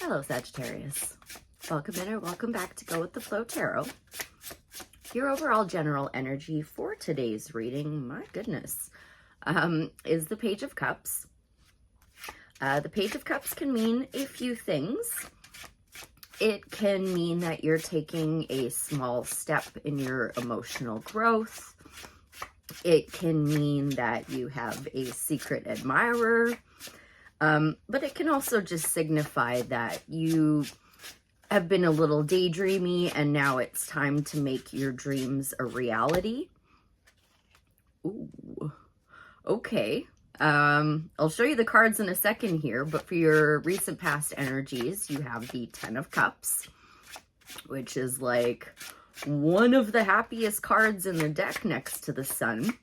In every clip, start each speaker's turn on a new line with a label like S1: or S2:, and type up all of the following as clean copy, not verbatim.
S1: Hello, Sagittarius. Welcome in or welcome back to Go with the Flow Tarot. Your overall general energy for today's reading, my goodness, is the Page of Cups. The Page of Cups can mean a few things. It can mean that you're taking a small step in your emotional growth. It can mean that you have a secret admirer. But it can also just signify that you have been a little daydreamy and now it's time to make your dreams a reality. Ooh, okay. I'll show you the cards in a second here, but for your recent past energies, you have the Ten of Cups, which is like one of the happiest cards in the deck next to the Sun.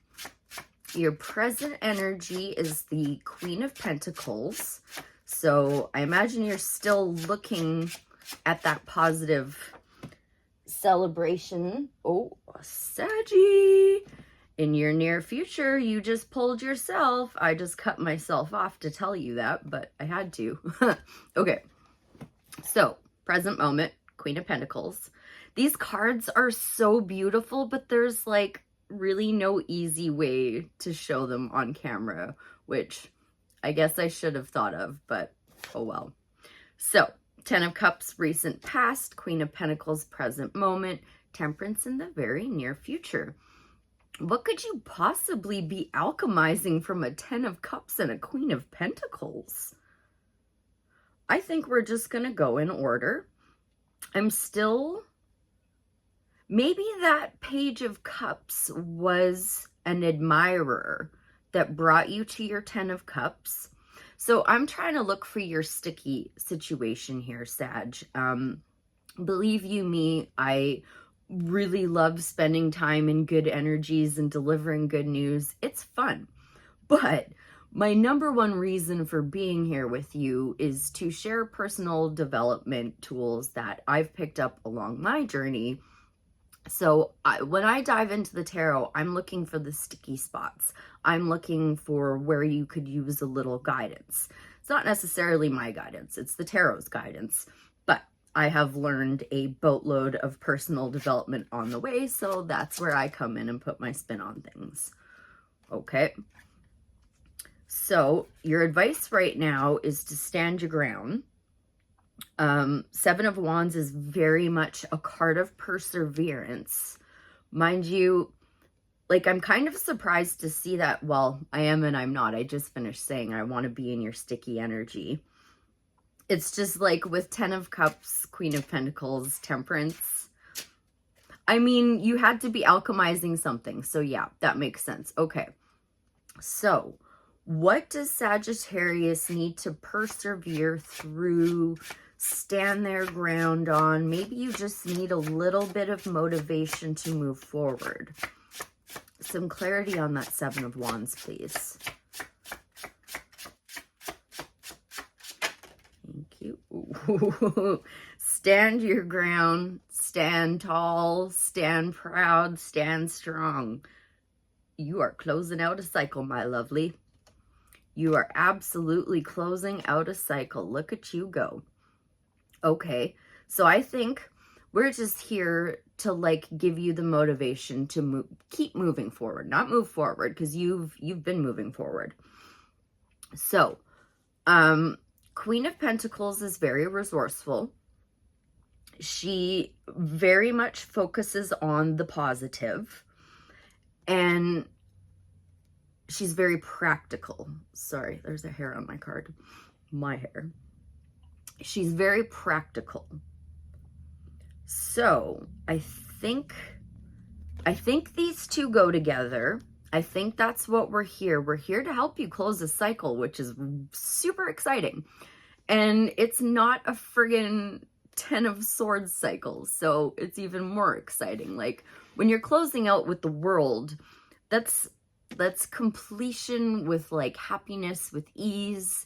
S1: Your present energy is the Queen of Pentacles. So I imagine you're still looking at that positive celebration. Oh, Saggy. In your near future, you just pulled yourself. I just cut myself off to tell you that, but I had to. Okay. So, present moment, Queen of Pentacles. These cards are so beautiful, but there's like really no easy way to show them on camera, which I guess I should have thought of, but oh well. So, Ten of Cups, recent past, Queen of Pentacles, present moment, Temperance in the very near future. What could you possibly be alchemizing from a Ten of Cups and a Queen of Pentacles? I think we're just going to go in order. Maybe that Page of Cups was an admirer that brought you to your Ten of Cups. So I'm trying to look for your sticky situation here, Sag. Believe you me, I really love spending time in good energies and delivering good news. It's fun. But my number one reason for being here with you is to share personal development tools that I've picked up along my journey. So when I dive into the tarot, I'm looking for the sticky spots. I'm looking for where you could use a little guidance. It's not necessarily my guidance, it's the tarot's guidance, but I have learned a boatload of personal development on the way, so that's where I come in and put my spin on things. Okay. So your advice right now is to stand your ground. Seven of Wands is very much a card of perseverance. Mind you, like, I'm kind of surprised to see that. Well, I am and I'm not. I just finished saying I want to be in your sticky energy. It's just like with Ten of Cups, Queen of Pentacles, Temperance. I mean, you had to be alchemizing something. So yeah, that makes sense. Okay. So what does Sagittarius need to persevere through, stand their ground on? Maybe you just need a little bit of motivation to move forward. Some clarity on that Seven of Wands, please. Thank you. Ooh. Stand your ground, stand tall, stand proud, stand strong. You are closing out a cycle, my lovely. You are absolutely closing out a cycle. Look at you go. Okay, so I think we're just here to like give you the motivation to keep moving forward, not move forward, because you've been moving forward. So, Queen of Pentacles is very resourceful. She very much focuses on the positive, and she's very practical. Sorry, there's a hair on my card. My hair. She's very practical. So I think these two go together. I think that's what we're here. We're here to help you close a cycle, which is super exciting. And it's not a friggin' Ten of Swords cycle, so it's even more exciting. Like, when you're closing out with the World, that's completion with like happiness, with ease.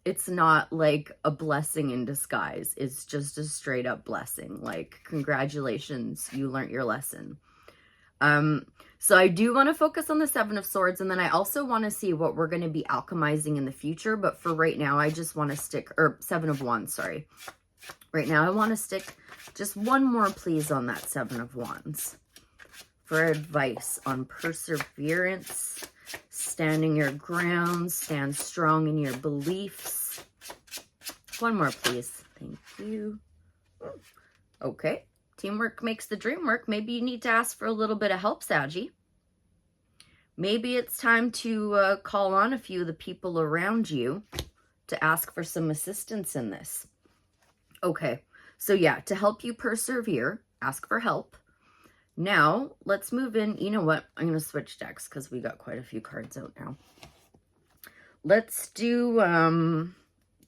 S1: It's not like a blessing in disguise. It's just a straight up blessing. Like, congratulations, you learned your lesson. So I do want to focus on the Seven of Swords, and then I also want to see what we're going to be alchemizing in the future. But for right now, I just want to stick, or Seven of Wands, sorry. Right now, I want to stick just one more, please, on that Seven of Wands for advice on perseverance, standing your ground, stand strong in your beliefs. One more, please. Thank you. Okay. Teamwork makes the dream work. Maybe you need to ask for a little bit of help, Saggy. Maybe it's time to call on a few of the people around you to ask for some assistance in this. Okay. So yeah, to help you persevere, ask for help. Now, let's move in. You know what? I'm going to switch decks because we got quite a few cards out now. Let's do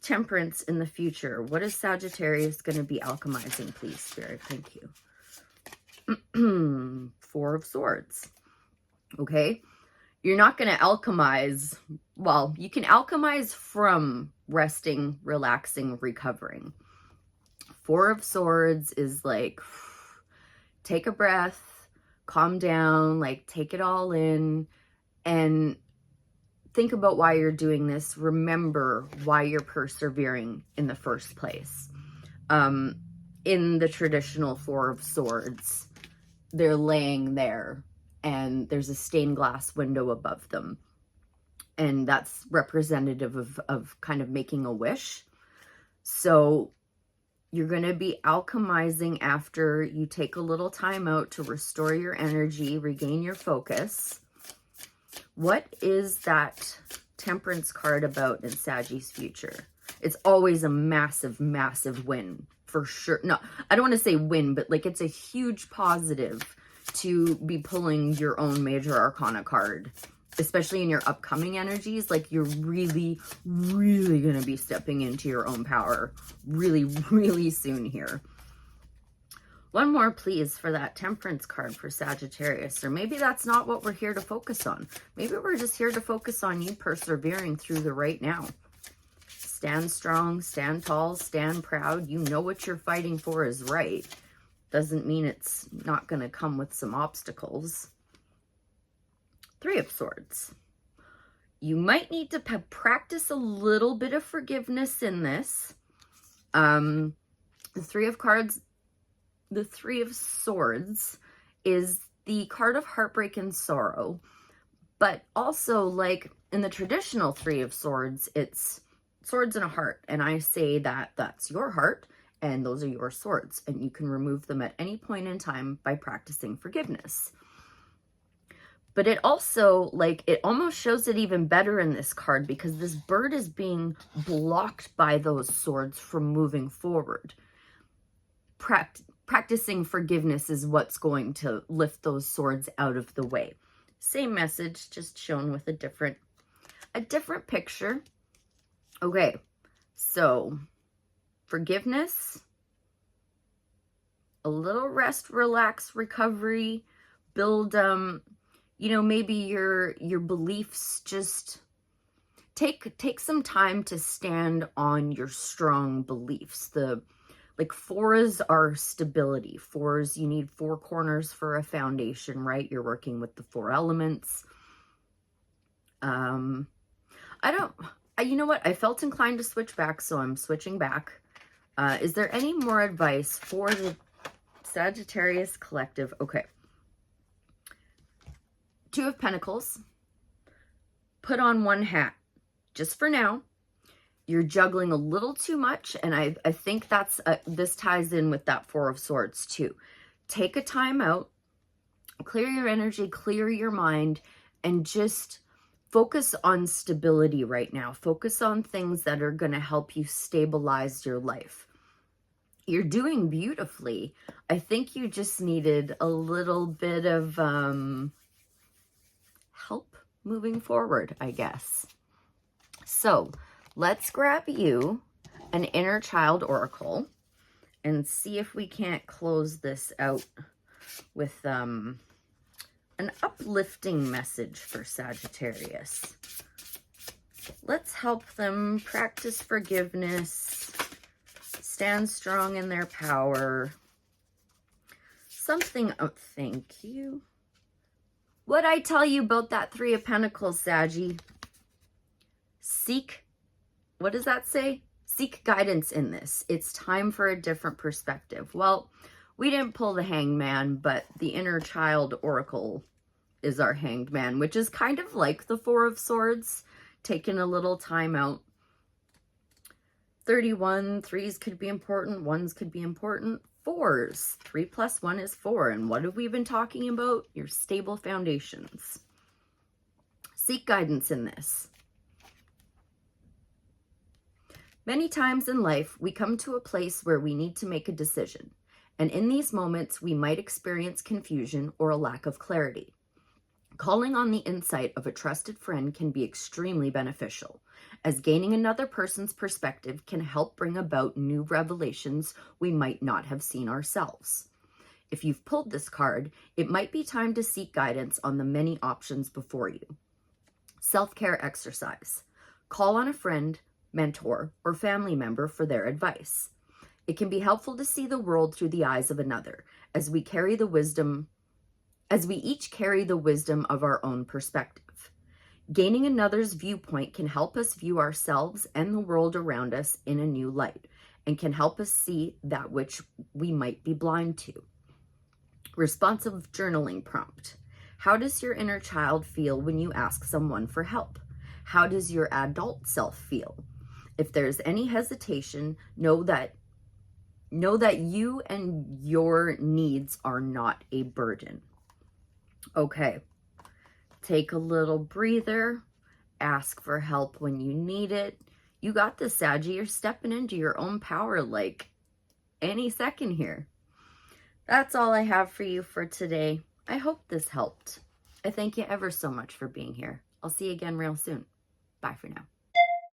S1: Temperance in the future. What is Sagittarius going to be alchemizing, please, Spirit? Thank you. Four of Swords. Okay. You're not going to alchemize. Well, you can alchemize from resting, relaxing, recovering. Four of Swords is like, take a breath, calm down, like take it all in, and think about why you're doing this. Remember why you're persevering in the first place. In the traditional Four of Swords, they're laying there and there's a stained glass window above them. And that's representative of kind of making a wish. So you're going to be alchemizing after you take a little time out to restore your energy, regain your focus. What is that Temperance card about in Saggy's future? It's always a massive, massive win, for sure. No, I don't want to say win, but like it's a huge positive to be pulling your own major arcana card, especially in your upcoming energies. Like you're really, really going to be stepping into your own power really, really soon here. One more, please, for that Temperance card for Sagittarius. Or maybe that's not what we're here to focus on. Maybe we're just here to focus on you persevering through the right now. Stand strong, stand tall, stand proud. You know what you're fighting for is right. Doesn't mean it's not going to come with some obstacles. Three of Swords. You might need to practice a little bit of forgiveness in this. The Three of Swords is the card of heartbreak and sorrow, but also like in the traditional Three of Swords, it's swords and a heart. And I say that that's your heart and those are your swords, and you can remove them at any point in time by practicing forgiveness. But it also, like, it almost shows it even better in this card because this bird is being blocked by those swords from moving forward. Practicing forgiveness is what's going to lift those swords out of the way. Same message, just shown with a different picture. Okay, so forgiveness, a little rest, relax, recovery, build, you know, maybe your beliefs. Just take some time to stand on your strong beliefs. Like fours are stability. Fours, you need four corners for a foundation, right? You're working with the four elements. You know what? I felt inclined to switch back, so I'm switching back. Is there any more advice for the Sagittarius Collective? Okay. Two of Pentacles. Put on one hat. Just for now. You're juggling a little too much, and I think that's this ties in with that Four of Swords too. Take a time out, clear your energy, clear your mind, and just focus on stability right now. Focus on things that are going to help you stabilize your life. You're doing beautifully. I think you just needed a little bit of help moving forward, I guess. So let's grab you an inner child oracle and see if we can't close this out with an uplifting message for Sagittarius. Let's help them practice forgiveness, stand strong in their power. Something, oh, thank you. What'd I tell you about that Three of Pentacles, Saggy? Seek, what does that say? Seek guidance in this. It's time for a different perspective. Well, we didn't pull the Hangman, but the inner child oracle is our Hanged Man, which is kind of like the Four of Swords, taking a little time out. 31, threes could be important, ones could be important, fours. 3 plus 1 is 4. And what have we been talking about? Your stable foundations. Seek guidance in this. Many times in life, we come to a place where we need to make a decision. And in these moments, we might experience confusion or a lack of clarity. Calling on the insight of a trusted friend can be extremely beneficial, as gaining another person's perspective can help bring about new revelations we might not have seen ourselves. If you've pulled this card, it might be time to seek guidance on the many options before you. Self-care exercise. Call on a friend, mentor, or family member for their advice. It can be helpful to see the world through the eyes of another, as we each carry the wisdom of our own perspective. Gaining another's viewpoint can help us view ourselves and the world around us in a new light, and can help us see that which we might be blind to. Responsive journaling prompt. How does your inner child feel when you ask someone for help? How does your adult self feel? If there's any hesitation, know that you and your needs are not a burden. Okay, take a little breather, ask for help when you need it. You got this, Saggy. You're stepping into your own power like any second here. That's all I have for you for today. I hope this helped. I thank you ever so much for being here. I'll see you again real soon. Bye for now.